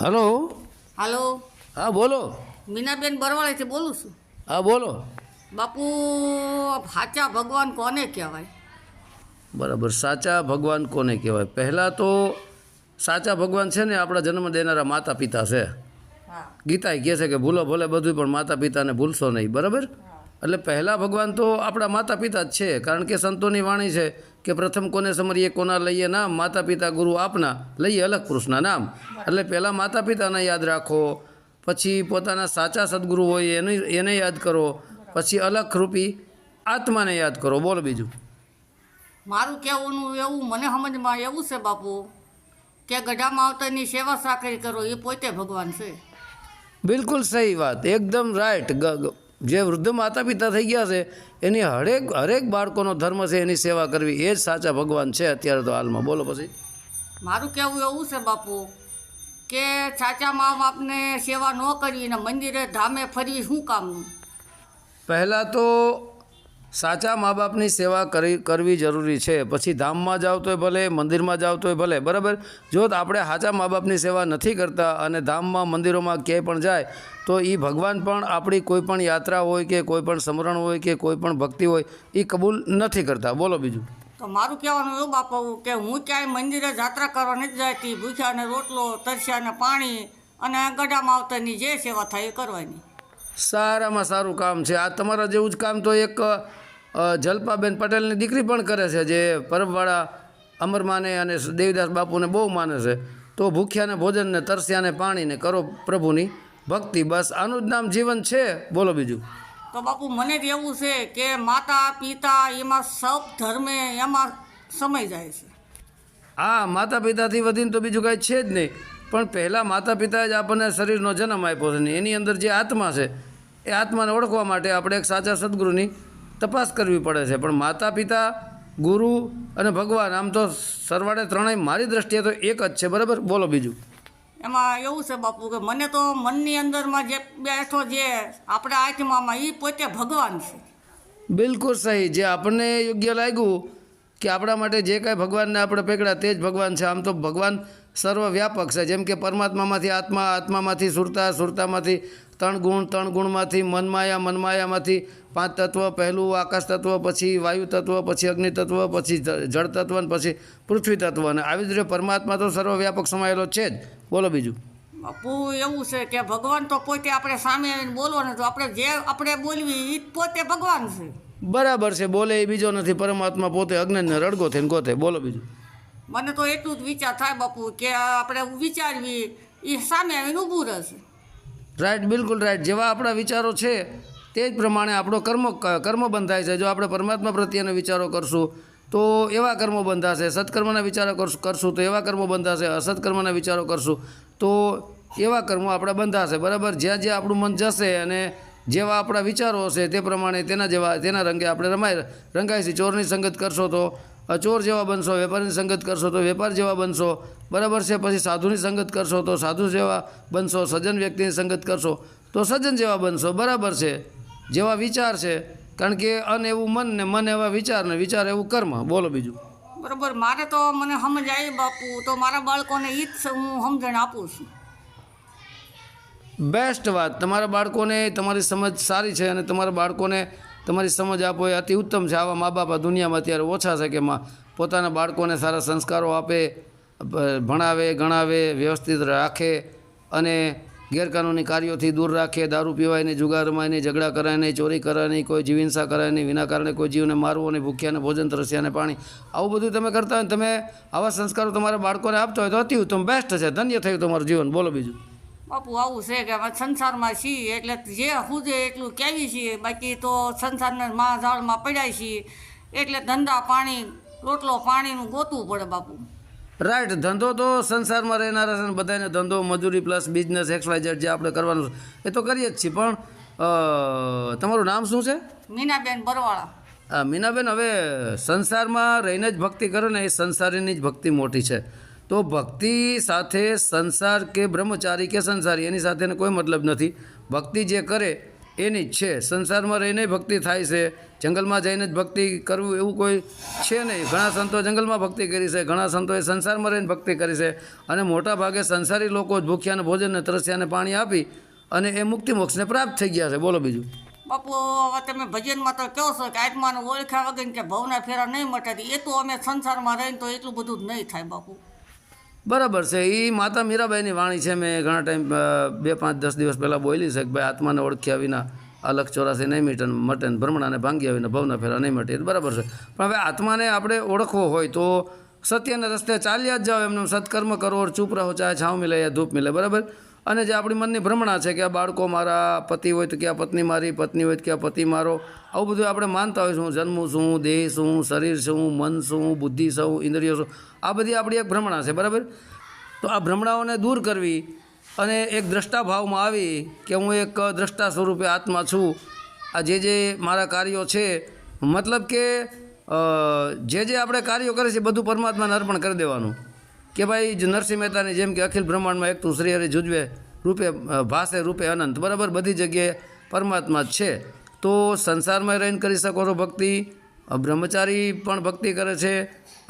Hello. હાલો, હા બોલો. મીનાબેન બરવાળેથી બોલું છું. હા બોલો. બાપુ, સાચા ભગવાન કોને કહેવાય? બરાબર, સાચા ભગવાન કોને કહેવાય? પહેલાં તો સાચા ભગવાન છે ને આપણા જન્મ દેનારા માતા પિતા છે. હા. ગીતાએ કહે છે કે ભૂલો ભલે બધું પણ માતા પિતાને ભૂલશો નહીં. બરાબર. એટલે પહેલાં ભગવાન તો આપણા માતા પિતા જ છે, કારણ કે સંતોની વાણી છે કે પ્રથમ કોને સમરીએ કોના લઈએ નામ, માતા પિતા ગુરુ આપના લઈએ અલગ પુરુષના નામ. એટલે પહેલાં માતા પિતાને યાદ રાખો, પછી પોતાના સાચા સદગુરુ હોય એને યાદ કરો, પછી અલગ રૂપી આત્માને યાદ કરો. બોલો બીજું. મારું કહેવાનું એવું, મને સમજમાં એવું છે બાપુ, કે ગઢા માવતરની સેવા સાકરી કરો એ પોતે ભગવાન છે. બિલકુલ સહી વાત, એકદમ રાઈટ. જે વૃદ્ધ માતા પિતા થઈ ગયા છે એની હરેક બાળકોનો ધર્મ છે એની સેવા કરવી, એ જ સાચા ભગવાન છે અત્યારે તો હાલમાં. બોલો પછી. મારું કહેવું એવું છે બાપુ, કે સાચા મા બાપને સેવા ન કરવી ને મંદિરે ધામે ફરવી શું કામનું? પહેલાં તો સાચા મા બાપની સેવા કરવી જરૂરી છે. પછી ધામમાં જાવ તોય ભલે, મંદિરમાં જાવ તોય ભલે. બરાબર. જો આપણે સાચા મા બાપની સેવા નથી કરતા અને ધામમાં મંદિરોમાં ક્યાંય પણ જાય તો એ ભગવાન પણ આપણી કોઈ પણ યાત્રા હોય કે કોઈ પણ સમરણ હોય કે કોઈ પણ ભક્તિ હોય એ કબૂલ નથી કરતા. બોલો બીજું. તો મારું કહેવાનું એવું બાપુ, કે હું ક્યાંય મંદિરે જાત્રા કરવા નથી જતી, ભૂખ્યા ને રોટલો, તરસ્યા ને પાણી અને ગઢા માવતરની જે સેવા થાય એ કરવાની. સારામાં સારું કામ છે આ. તમારા જેવું જ કામ તો એક જલપાબેન પટેલની દીકરી પણ કરે છે, જે પરબવાળા અમરમાને અને દેવીદાસ બાપુને બહુ માને છે. તો ભૂખ્યાને ભોજનને, તરસ્યાને પાણીને કરો પ્રભુની ભક્તિ. બસ આનું જ નામ જીવન છે. બોલો બીજું. તો બાપુ મને જ એવું છે કે માતા પિતા એમાં સૌ ધર્મે એમાં સમય જાય છે. હા, માતા પિતાથી વધીને તો બીજું કાંઈ છે જ નહીં. પણ પહેલાં માતા પિતાએ જ આપણને શરીરનો જન્મ આપ્યો છે ને એની અંદર જે આત્મા છે એ આત્માને ઓળખવા માટે આપણે એક સાચા સદગુરુની તપાસ કરવી પડે છે. પણ માતા પિતા, ગુરુ અને ભગવાન આમ તો સરવાળે ત્રણેય મારી દ્રષ્ટિએ તો એક જ છે. બરાબર. બોલો બીજું. એમાં એવું છે બાપુ, કે મને તો મનની અંદરમાં જે બેઠો જે આપણા આત્મામાં એ પોતે ભગવાન છે. બિલકુલ સહી. જે આપણને યોગ્ય લાગ્યું કે આપણા માટે જે કાંઈ ભગવાનને આપણે પકડ્યા તે જ ભગવાન છે. આમ તો ભગવાન સર્વવ્યાપક છે. જેમ કે પરમાત્મામાંથી આત્મા, આત્મામાંથી સુરતા, સુરતામાંથી ત્રણ ગુણ, ત્રણ ગુણમાંથી મનમાયા, મનમાયામાંથી પાંચ તત્વ, પહેલું આકાશ તત્વ, પછી વાયુ તત્વ, પછી અગ્નિ તત્વ, પછી જળ તત્વ અને પછી પૃથ્વી તત્વ. અને આવી જ રીતે પરમાત્મા તો સર્વવ્યાપક સમાયેલો છે જ. બોલો બીજું. બાપુ એવું છે કે ભગવાન તો પોતે આપણે સામે આવીને બોલવાનું, તો આપણે જે આપણે બોલવી એ પોતે ભગવાન છે. બરાબર છે. બોલે એ બીજો નથી, પરમાત્મા પોતે અજ્ઞાનને રડગો થઈને ગોતે. બોલો બીજું. મને તો એટલું જ વિચાર થાય બાપુ, કે આપણે વિચારવી એ સામે આવીને ઊભું રહેશે. રાઈટ, બિલકુલ રાઈટ. જેવા આપણા વિચારો છે તે જ પ્રમાણે આપણો કર્મ બંધાય છે. જો આપણે પરમાત્મા પ્રત્યેના વિચારો કરશું તો એવા કર્મો બંધાશે, સત્કર્મના વિચારો કરશું તો એવા કર્મો બંધાશે, અસત્કર્મના વિચારો કરશું તો એવા કર્મો આપણા બંધાશે. બરાબર. જ્યાં જ્યાં આપણું મન જશે અને જેવા આપણા વિચારો હશે તે પ્રમાણે તેના રંગે આપણે રંગાઈશું. ચોરની સંગત કરશો તો ચોર જેવા બનશો, વેપારીની સંગત કરશો તો વેપાર જેવા બનશો. બરાબર છે. પછી સાધુની સંગત કરશો તો સાધુ જેવા બનશો, સજ્જન વ્યક્તિની સંગત કરશો તો સજ્જન જેવા બનશો. બરાબર છે. જેવા વિચાર છે, કારણ કે અન એવું મન ને મન એવા વિચાર ને વિચાર એવું કર્મ. બોલો બીજું. બરાબર. મારે તો મને સમજ આવી બાપુ, તો મારા બાળકોને એ જ હું સમજણ આપું છું. બેસ્ટ વાત. તમારા બાળકોને તમારી સમજ સારી છે અને તમારા બાળકોને તમારી સમજ આપો એ અતિ ઉત્તમ છે. આવા મા બાપ આ દુનિયામાં અત્યારે ઓછા છે કે પોતાના બાળકોને સારા સંસ્કારો આપે, ભણાવે, ગણાવે, વ્યવસ્થિત રાખે અને ગેરકાનૂની કાર્યોથી દૂર રાખે. દારૂ પીવાય નહીં, જુગાર રમાય નહીં, ઝઘડા કરાય નહીં, ચોરી કરાય નહીં, કોઈ જીવ હિંસા કરાય નહીં, વિના કારણે કોઈ જીવને મારવો નહીં, ભૂખ્યાને ભોજન, તરસ્યાને પાણી, આવું બધું તમે કરતા હોય, તમે આવા સંસ્કારો તમારા બાળકોને આપતા હોય તો અતિ ઉત્તમ, બેસ્ટ છે. ધન્ય થયું તમારું જીવન. બોલો બીજું. બાપુ આવું છે કે અમે સંસારમાં છીએ એટલે જે હુજે એટલું કહેવી છીએ, બાકી તો સંસારના માઝાળમાં પડ્યા છીએ એટલે ધંધા પાણી, રોટલો પાણીનું ગોતવું પડે બાપુ. રાઈટ. ધંધો તો સંસારમાં રહેનારા છે ને બધાને ધંધો, મજૂરી પ્લસ બિઝનેસ XYZ જે આપણે કરવાનું એ તો કરીએ જ છીએ. પણ તમારું નામ શું છે? મીનાબેન બરવાળા. હા મીનાબેન, હવે સંસારમાં રહીને જ ભક્તિ કરે ને એ સંસારીની જ ભક્તિ મોટી છે. તો ભક્તિ સાથે સંસાર કે બ્રહ્મચારી કે સંસારી એની સાથેને કોઈ મતલબ નથી. ભક્તિ જે કરે એની જ છે. સંસારમાં રહીને ભક્તિ થાય છે, જંગલમાં જઈને જ ભક્તિ કરવું એવું કોઈ છે નહીં. ઘણા સંતો જંગલમાં ભક્તિ કરી છે, ઘણા સંતોએ સંસારમાં રહીને ભક્તિ કરી છે, અને મોટા ભાગે સંસારી લોકો જ ભૂખ્યાને ભોજનને તરસ્યાને પાણી આપી અને એ મુક્તિ મોક્ષને પ્રાપ્ત થઈ ગયા છે. બોલો બીજું. બાપુ હવે તમે ભજનમાં તો કહો છો કે આત્માને ઓળખ્યા વગર કે ભવના ફેરા નહીં મટે, એ તો અમે સંસારમાં રહીને તો એટલું બધું જ નહીં થાય બાપુ. બરાબર છે. એ માતા મીરાબાઈની વાણી છે. મેં ઘણા ટાઈમ 2, 5, 10 દિવસ પહેલાં બોલી છે કે ભાઈ આત્માને ઓળખ્યા વિના અલગ 84 નહીં મટે ને ભ્રમણાને ભાંગ્યા વિના ભવના ફેરા નહીં મટે. એ બરાબર છે. પણ હવે આત્માને આપણે ઓળખવો હોય તો સત્યના રસ્તે ચાલ્યા જ જાઓ. એમને સત્કર્મ કરો, ચૂપ રહો, ચાહે છાંવ મિલે યા ધૂપ મિલે. બરાબર. અને જે આપણી મનની ભ્રમણા છે કે આ બાળકો મારા, પતિ હોય તો કે આ પત્ની મારી, પત્ની હોય તો કે આ પતિ મારો, આવું બધું આપણે માનતા હોય છું. જન્મું છું, દેહ છું, શરીર છું, મન છું, બુદ્ધિ છું, ઇન્દ્રિયો છું, આ બધી આપણી એક ભ્રમણા છે. બરાબર. તો આ ભ્રમણાઓને દૂર કરવી અને એક દ્રષ્ટા ભાવમાં આવી કે હું એક દ્રષ્ટા સ્વરૂપે આત્મા છું. આ જે મારા કાર્યો છે, મતલબ કે જે આપણે કાર્યો કરે છે બધું પરમાત્માને અર્પણ કરી દેવાનું. કે ભાઈ નરસિંહ મહેતાની જેમ કે અખિલ બ્રહ્માંડમાં એક તું શ્રી હરિ જુજવે રૂપે ભાસે રૂપે અનંત. બરાબર. બધી જગ્યાએ પરમાત્મા જ છે. તો સંસારમાં રહીને કરી શકો છો ભક્તિ. બ્રહ્મચારી પણ ભક્તિ કરે છે.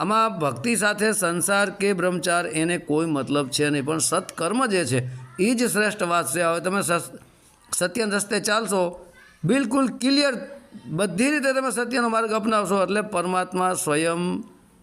આમાં ભક્તિ સાથે સંસાર કે બ્રહ્મચાર એને કોઈ મતલબ છે નહીં, પણ સત્કર્મ જે છે એ જ શ્રેષ્ઠ વાત છે. હવે તમે સત્યના રસ્તે ચાલશો, બિલકુલ ક્લિયર બધી રીતે તમે સત્યનો માર્ગ અપનાવશો એટલે પરમાત્મા સ્વયં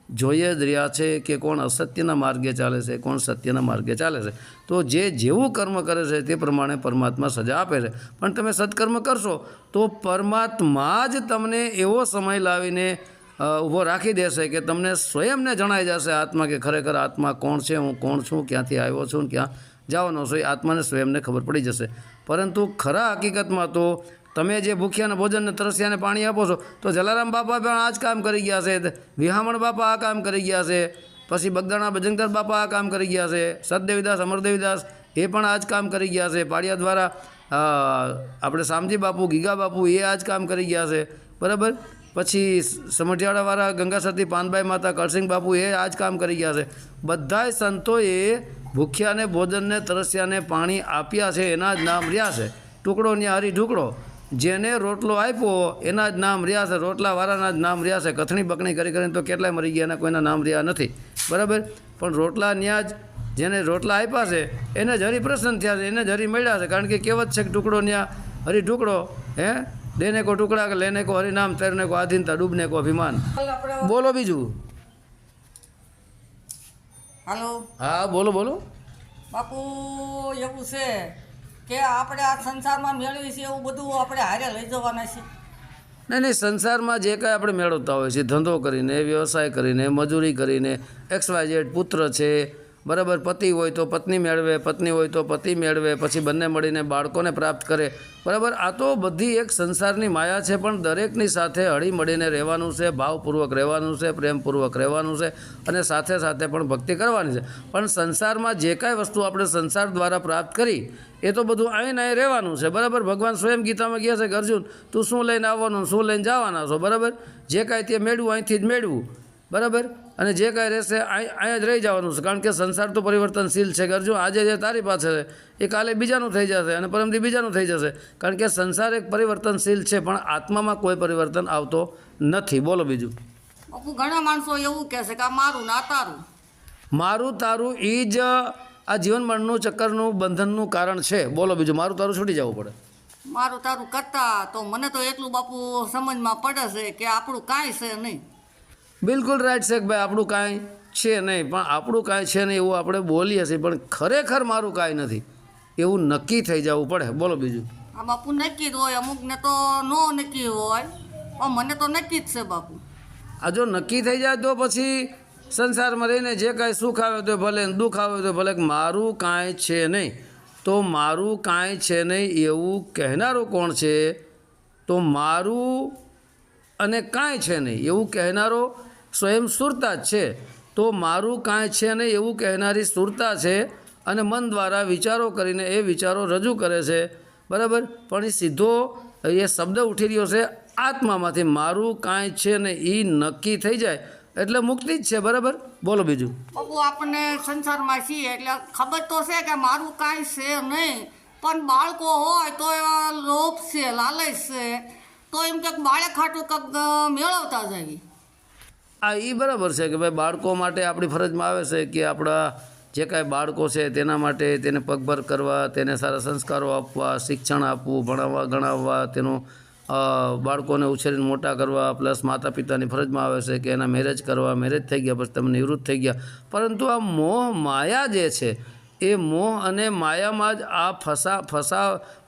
જોઈએ જ રહ્યા છે કે કોણ અસત્યના માર્ગે ચાલે છે, કોણ સત્યના માર્ગે ચાલે છે. તો જે જેવું કર્મ કરે છે તે પ્રમાણે પરમાત્મા સજા આપે છે. પણ તમે સત્કર્મ કરશો તો પરમાત્મા જ તમને એવો સમય લાવીને ઊભો રાખી દેશે કે તમને સ્વયંને જણાઈ જશે આત્મા કે ખરેખર આત્મા કોણ છે, હું કોણ છું, ક્યાંથી આવ્યો છું ને ક્યાં જવાનો છું. એ આત્માને સ્વયંને ખબર પડી જશે. પરંતુ ખરા હકીકતમાં તો તમે જે ભૂખ્યાને ભોજનને તરસ્યાને પાણી આપો છો તો જલારામ બાપા પણ આ જ કામ કરી ગયા છે, વિહામણ બાપા આ કામ કરી ગયા છે, પછી બગદાણા ભજનકર બાપા આ કામ કરી ગયા છે, સતદેવીદાસ અમરદેવીદાસ એ પણ આ જ કામ કરી ગયા છે, પાડિયા દ્વારા આપણે શામજી બાપુ, ગીગા બાપુ એ આ જ કામ કરી ગયા છે. બરાબર. પછી સમઢિયાળાવાળા ગંગાસતી પાનબાઈ માતા, કરસિંગ બાપુ એ આ જ કામ કરી ગયા છે. બધાય સંતોએ ભૂખ્યાને ભોજનને તરસ્યાને પાણી આપ્યા છે. એના જ નામ રહ્યા છે. ટુકડો ને હરી ઢુકડો, જેને રોટલો આપ્યો એના જ નામ રહ્યા છે, રોટલાવાળાના જ નામ રહ્યા છે. કથણી બકણી કરી કરીને તો કેટલાય મરી ગયા, એના કોઈના નામ રહ્યા નથી. બરાબર. પણ રોટલા ન્યા જ જેને રોટલા આપ્યા છે એને જ હરી પ્રસન્ન થયા છે, એને જ હરી મળ્યા છે. કારણ કે કહેવત છે કે ટુકડો ન્યા હરી ઢુકડો, હે દેને કો ટુકડા કે લેને કો હરિનામ, તૈરને કો આધીનતા, ડૂબને કો અભિમાન. બોલો બીજું. હાલો. હા બોલો બોલો. બાપુ એવું છે કે આપણે આ સંસારમાં મેળવી છે એવું બધું આપણે હારે લઈ જવાના છે. નહીં, સંસારમાં જે કાંઈ આપણે મેળવતા હોય છે, ધંધો કરીને, વ્યવસાય કરીને, મજૂરી કરીને, XYZ પુત્ર છે, બરાબર, પતિ હોય તો પત્ની મેળવે, પત્ની હોય તો પતિ મેળવે, પછી બંને મળીને બાળકોને પ્રાપ્ત કરે. બરાબર. આ તો બધી એક સંસારની માયા છે. પણ દરેકની સાથે હળી મળીને રહેવાનું છે, ભાવપૂર્વક રહેવાનું છે, પ્રેમપૂર્વક રહેવાનું છે, અને સાથે સાથે પણ ભક્તિ કરવાની છે. પણ સંસારમાં જે કાંઈ વસ્તુ આપણે સંસાર દ્વારા પ્રાપ્ત કરી એ તો બધું અહીં અહીં રહેવાનું છે. બરાબર. ભગવાન સ્વયં ગીતામાં કહે છે કે અર્જુન તું શું લઈને આવવાનું, શું લઈને જવાના છો. બરાબર. જે કાંઈ તે મેળવું અહીંથી જ મેળવું. બરાબર. અને જે કાંઈ રહેશે અહીંયા જ રહી જવાનું છે. કારણ કે સંસાર તો પરિવર્તનશીલ છે. કે અર્જુન આજે જે તારી પાસે છે એ કાલે બીજાનું થઈ જશે અને પરમથી બીજાનું થઈ જશે. કારણ કે સંસાર એક પરિવર્તનશીલ છે, પણ આત્મામાં કોઈ પરિવર્તન આવતો નથી. બોલો બીજું. બાપુ ઘણા માણસો એવું કહે છે કે આ મારું ના તારું. મારું તારું એ જ આ જીવન મરણનું ચક્કરનું બંધનનું કારણ છે. બોલો બીજું. મારું તારું છૂટી જવું પડે. મારું તારું કરતા તો મને તો એટલું બાપુ સમજમાં પડે છે કે આપણું કાંઈ છે નહીં. બિલકુલ રાઈટ છે કે ભાઈ આપણું કાંઈ છે નહીં, પણ આપણું કાંઈ છે નહીં એવું આપણે બોલીએ છીએ, પણ ખરેખર મારું કાંઈ નથી એવું નક્કી થઈ જવું પડે. બોલો બીજું. આ બાપુ નક્કી જ હોય, અમુકને તો નો નક્કી હોય, પણ મને તો નક્કી જ છે બાપુ. આ જો નક્કી થઈ જાય તો પછી સંસારમાં રહીને જે કાંઈ સુખ આવે તો ભલે, દુઃખ આવે તો ભલે, મારું કાંઈ છે નહીં. તો મારું કાંઈ છે નહીં એવું કહેનારું કોણ છે? તો મારું અને કાંઈ છે નહીં એવું કહેનારો સ્વયં સુરતા જ છે. તો મારું કાંઈ છે નહીં એવું કહેનારી સુરતા છે, અને મન દ્વારા વિચારો કરીને એ વિચારો રજૂ કરે છે. બરાબર. પણ એ સીધો એ શબ્દ ઉઠી રહ્યો છે આત્મામાંથી. મારું કાંઈ છે ને એ નક્કી થઈ જાય એટલે મુક્તિ જ છે. બરાબર. બોલો બીજું. બાપુ આપણને સંસારમાં છીએ એટલે ખબર તો છે કે મારું કાંઈ છે નહીં, પણ બાળકો હોય તો એવા લોભ છે, લાલચ છે, તો એમ કે બાળક ખાટું કંઈક મેળવતા જાય. આ એ બરાબર છે કે ભાઈ બાળકો માટે આપણી ફરજમાં આવે છે કે આપણા જે કાંઈ બાળકો છે તેના માટે તેને પગભર કરવા, તેને સારા સંસ્કારો આપવા, શિક્ષણ આપવું, ભણાવવા ગણાવવા, તેનું બાળકોને ઉછેરીને મોટા કરવા, પ્લસ માતા પિતાની ફરજમાં આવે છે કે એના મેરેજ કરવા. મેરેજ થઈ ગયા પછી તમે નિવૃત્ત થઈ ગયા, પરંતુ આ મોહ માયા જે છે એ મોહ અને માયામાં જ આ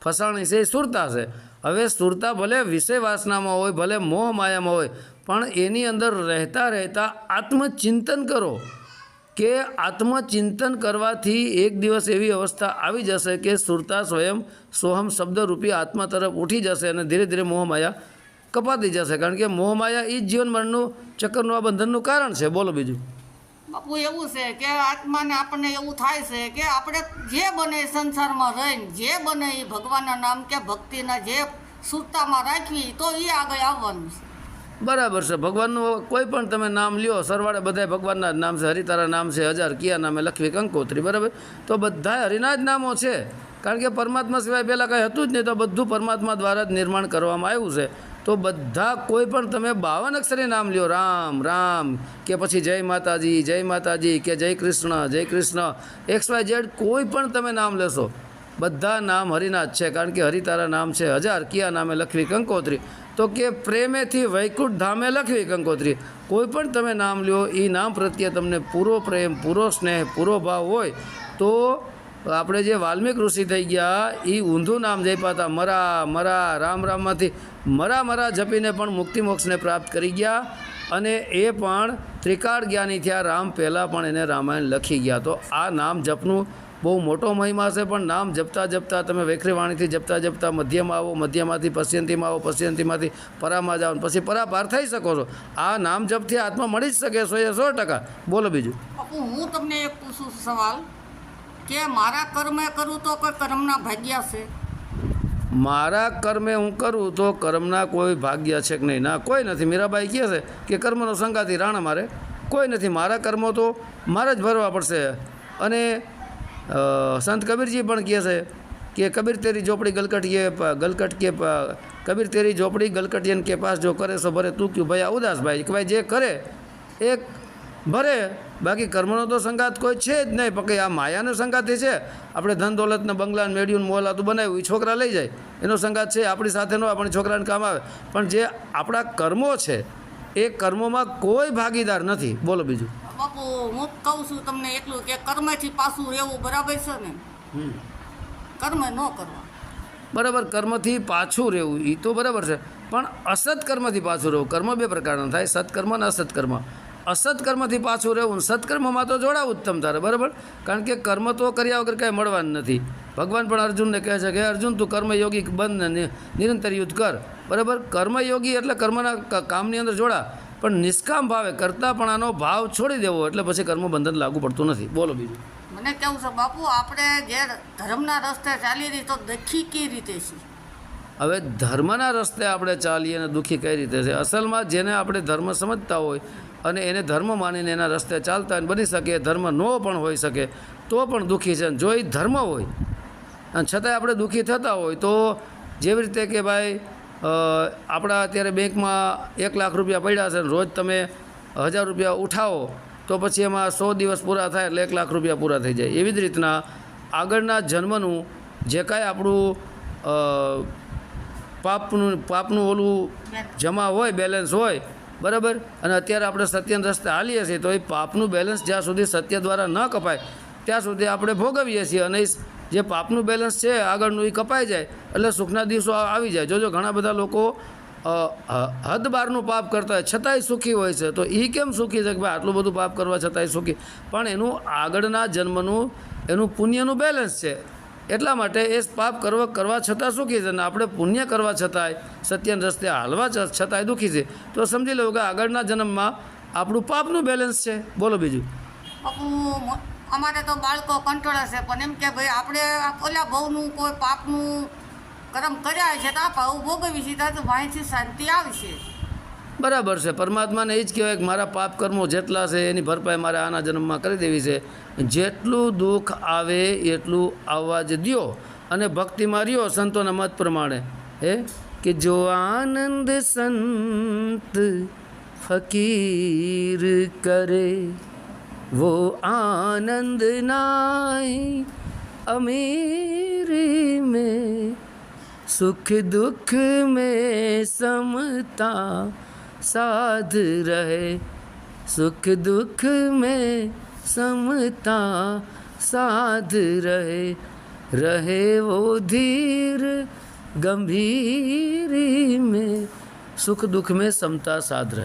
ફસાણી છે એ સુરતા છે. હવે સુરતા ભલે વિષય વાસનામાં હોય, ભલે મોહ માયામાં હોય, પણ એની અંદર રહેતા આત્મચિંતન કરો કે આત્મચિંતન કરવાથી એક દિવસ એવી અવસ્થા આવી જશે કે સુરતા સ્વયં સોહમ શબ્દરૂપી આત્મા તરફ ઉઠી જશે અને ધીરે ધીરે મોહમાયા કપાતી જશે. કારણ કે મોહમાયા એ જ જીવન મરણનું ચક્રનું આ બંધનનું કારણ છે. બોલો બીજું. બાપુ એવું છે કે આત્માને આપણને એવું થાય છે કે આપણે જે બને એ સંસારમાં રહીને જે બને એ ભગવાનના નામ કે ભક્તિના જે સુરતામાં રાખવી તો એ આગળ આવવાનું છે. બરાબર છે. ભગવાનનું કોઈ પણ તમે નામ લ્યો, સરવાળે બધા ભગવાનના જ નામ છે. હરિતારા નામ છે, 1000 કિયા નામે લખવી કંકોત્રી, બરાબર. તો બધા હરિના જ નામો છે. કારણ કે પરમાત્મા સિવાય પહેલાં કંઈ હતું જ નહીં, તો બધું પરમાત્મા દ્વારા જ નિર્માણ કરવામાં આવ્યું છે. તો બધા કોઈ પણ તમે 52 અક્ષરી નામ લ્યો, રામ રામ કે પછી જય માતાજી કે જય કૃષ્ણ XYZ કોઈ પણ તમે નામ લેશો, બધા નામ હરિના જ છે. કારણ કે હરિતારા નામ છે, 1000 કિયા નામે લખવી કંકોત્રી. તો કે પ્રેમેથી વૈકુંઠ ધામે લખવી કંકોત્રી. કોઈ પણ તમે નામ લ્યો એ નામ પ્રત્યે તમને પૂરો પ્રેમ, પૂરો સ્નેહ, પૂરો ભાવ હોય તો આપણે જે વાલ્મીક ઋષિ થઈ ગયા એ ઊંધું નામ જપ્યા હતા, મરા રામમાંથી મરા જપીને પણ મુક્તિ મોક્ષને પ્રાપ્ત કરી ગયા અને એ પણ ત્રિકાળ જ્ઞાની થયા. રામ પહેલાં પણ એને રામાયણ લખી ગયા. તો આ નામ જપનું બહુ મોટો મહિમા છે. પણ નામ જપતા તમે વેખરી વાણીથી જપતા મધ્યમાં આવો, મધ્યમાંથી પશ્યંતીમાં આવો, પશ્યંતીમાંથી પરામાં જાઓ, પછી પરાપાર થઈ શકો છો. આ નામ જપથી આત્મા મળી જ શકે 100%. બોલો બીજું. હું તમને એક પૂછું સવાલ કે મારા કર્મે કરું તો કોઈ કર્મના ભાગ્યા છે? મારા કર્મે હું કરું તો કર્મના કોઈ ભાગ્ય છે કે નહીં? ના, કોઈ નથી. મીરાબાઈ કહે છે કે કર્મનો સંગાતી રાણા મારે કોઈ નથી. મારા કર્મો તો મારે જ ભરવા પડશે. અને સંત કબીરજી પણ કહે છે કે કબીર તેરી ઝોપડી કબીર તેરી ઝોપડી ગલકટિયન કે પાસ જો કરે સો ભરે તું ક્યું ભૈયા ઉદાસ ભાઈ. કે ભાઈ જે કરે એ ભરે, બાકી કર્મનો તો સંગાત કોઈ છે જ નહીં. પણ આ માયાનો સંગાતી છે. આપણે ધન દોલતને બંગલાને મેળ્યું મોલાતું બનાવ્યું એ છોકરા લઈ જાય, એનો સંગાત છે. આપણી સાથે ન આપણી છોકરાને કામ આવે. પણ જે આપણા કર્મો છે એ કર્મોમાં કોઈ ભાગીદાર નથી. બોલો બીજું. બાપુ હું કહું છું તમને એટલું કે કર્મથી પાછું રહેવું બરાબર છે ને? કર્મ ન કરવા. બરાબર, કર્મથી પાછું રહેવું એ તો બરાબર છે. પણ અસત્કર્મથી પાછું રહેવું. કર્મ બે પ્રકારના થાય, સત્કર્મ અને અસત્કર્મ. અસત્કર્મથી પાછું રહેવું, સત્કર્મમાં તો જોડાવું જ તમ તારે, બરાબર. કારણ કે કર્મ તો કર્યા વગર કાંઈ મળવાનું નથી. ભગવાન પણ અર્જુનને કહે છે કે અર્જુન તું કર્મયોગી બન, નિરંતર યુદ્ધ કર, બરાબર. કર્મયોગી એટલે કર્મના કામની અંદર જોડા, પણ નિષ્કામ ભાવે કરતાપણાનો ભાવ છોડી દેવો, એટલે પછી કર્મ બંધન લાગુ પડતું નથી. બોલો બીજું. મને કેવું છે બાપુ, આપણે જે ધર્મના રસ્તે ચાલી રહી તો દુઃખી કઈ રીતે છે? હવે ધર્મના રસ્તે આપણે ચાલીએ અને દુઃખી કઈ રીતે છે? અસલમાં જેને આપણે ધર્મ સમજતા હોય અને એને ધર્મ માનીને એના રસ્તે ચાલતા હોય, બની શકે ધર્મ ન પણ હોઈ શકે તો પણ દુઃખી છે. જો એ ધર્મ હોય અને છતાંય આપણે દુઃખી થતા હોય તો જેવી રીતે કે ભાઈ આપણા અત્યારે બેંકમાં 1 લાખ રૂપિયા પડ્યા છે, રોજ તમે 1000 રૂપિયા ઉઠાવો તો પછી એમાં 100 દિવસ પૂરા થાય એટલે 1 લાખ રૂપિયા પૂરા થઈ જાય. એવી જ રીતના આગળના જન્મનું જે કાંઈ આપણું પાપનું ઓલું જમા હોય, બેલેન્સ હોય, બરાબર. અને અત્યારે આપણે સત્યના રસ્તે હાલીએ છીએ તો એ પાપનું બેલેન્સ જ્યાં સુધી સત્ય દ્વારા ન કપાય ત્યાં સુધી આપણે ભોગવીએ છીએ. અને જે પાપનું બેલેન્સ છે આગળનું એ કપાઈ જાય એટલે સુખના દિવસો આવી જાય. જોજો ઘણા બધા લોકો હદ બહારનું પાપ કરતા હોય છતાંય સુખી હોય છે. તો એ કેમ સુખી છે કે ભાઈ આટલું બધું પાપ કરવા છતાંય સુખી? પણ એનું આગળના જન્મનું એનું પુણ્યનું બેલેન્સ છે. એટલા માટે એ પાપ કરવા છતાં સુખી છે અને આપણે પુણ્ય કરવા છતાંય સત્યના રસ્તે હાલવા છતાંય દુઃખી છે. તો સમજી લો કે આગળના જન્મમાં આપણું પાપનું બેલેન્સ છે. બોલો બીજું. બાપુ અમારે તો બાળકો કંટ્રોલ છે, પણ એમ કે ભાઈ આપણે ઓલા ભાવનું કોઈ પાપનું કર્મ કર્યા છે તો આ ભાવ ભોગવી છે તો માહિતી શાંતિ આવશે. બરાબર છે. પરમાત્માને એ જ કહેવાય કે મારા પાપ કર્મો જેટલા છે એની ભરપાઈ મારે આના જન્મમાં કરી દેવી છે. જેટલું દુઃખ આવે એટલું આવવા જ દ્યો અને ભક્તિમાં રહ્યો સંતોના મત પ્રમાણે હે કે જો આનંદ સંત ફકીર કરે वो आनंद नाई अमीरी में सुख दुख में समता साध रहे सुख दुख में समता साध रहे वो धीर गंभीरी में सुख दुख में समता साध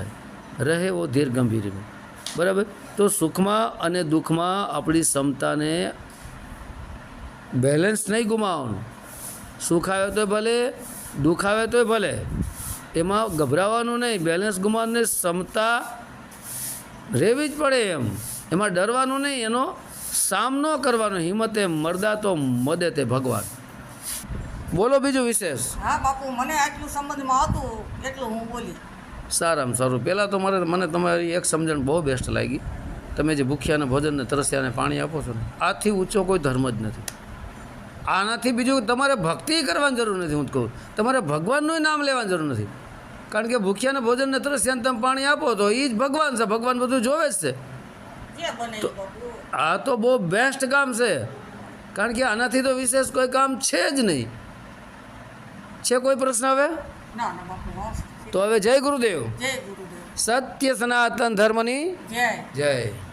રહે वो धीर गंभीरी में બરાબર. તો સુખમાં અને દુઃખમાં આપણી ક્ષમતાને બેલેન્સ નહીં ગુમાવવાનું. સુખ આવે તો ભલે, દુઃખ આવે તો ભલે, એમાં ગભરાવાનું નહીં. બેલેન્સ ગુમાવવાને ક્ષમતા રહેવી જ પડે એમાં ડરવાનું નહીં, એનો સામનો કરવાનો. હિંમતે મરદા તો મદે તે ભગવાન. બોલો બીજું વિશેષ. હા બાપુ, મને આટલું સંબંધમાં હતું એટલું હું બોલી. સારામાં સારું. પહેલાં તો મને તમારી એક સમજણ બહુ બેસ્ટ લાગી. તમે જે ભૂખ્યાને ભોજનને તરસ્યાને પાણી આપો છો ને, આથી ઊંચો કોઈ ધર્મ જ નથી. આનાથી બીજું તમારે ભક્તિ કરવાની જરૂર નથી. હું કહું તમારે ભગવાનનું નામ લેવાની જરૂર નથી. કારણ કે ભૂખ્યાને ભોજનને તરસ્યાને તમે પાણી આપો તો એ જ ભગવાન છે. ભગવાન બધું જોવે જ છે. આ તો બહુ બેસ્ટ કામ છે. કારણ કે આનાથી તો વિશેષ કોઈ કામ છે જ નહીં. છે કોઈ પ્રશ્ન હવે? ના ના બાપુ. તો હવે જય ગુરુદેવ. જય ગુરુદેવ. સત્ય સનાતન ધર્મની જય. જય.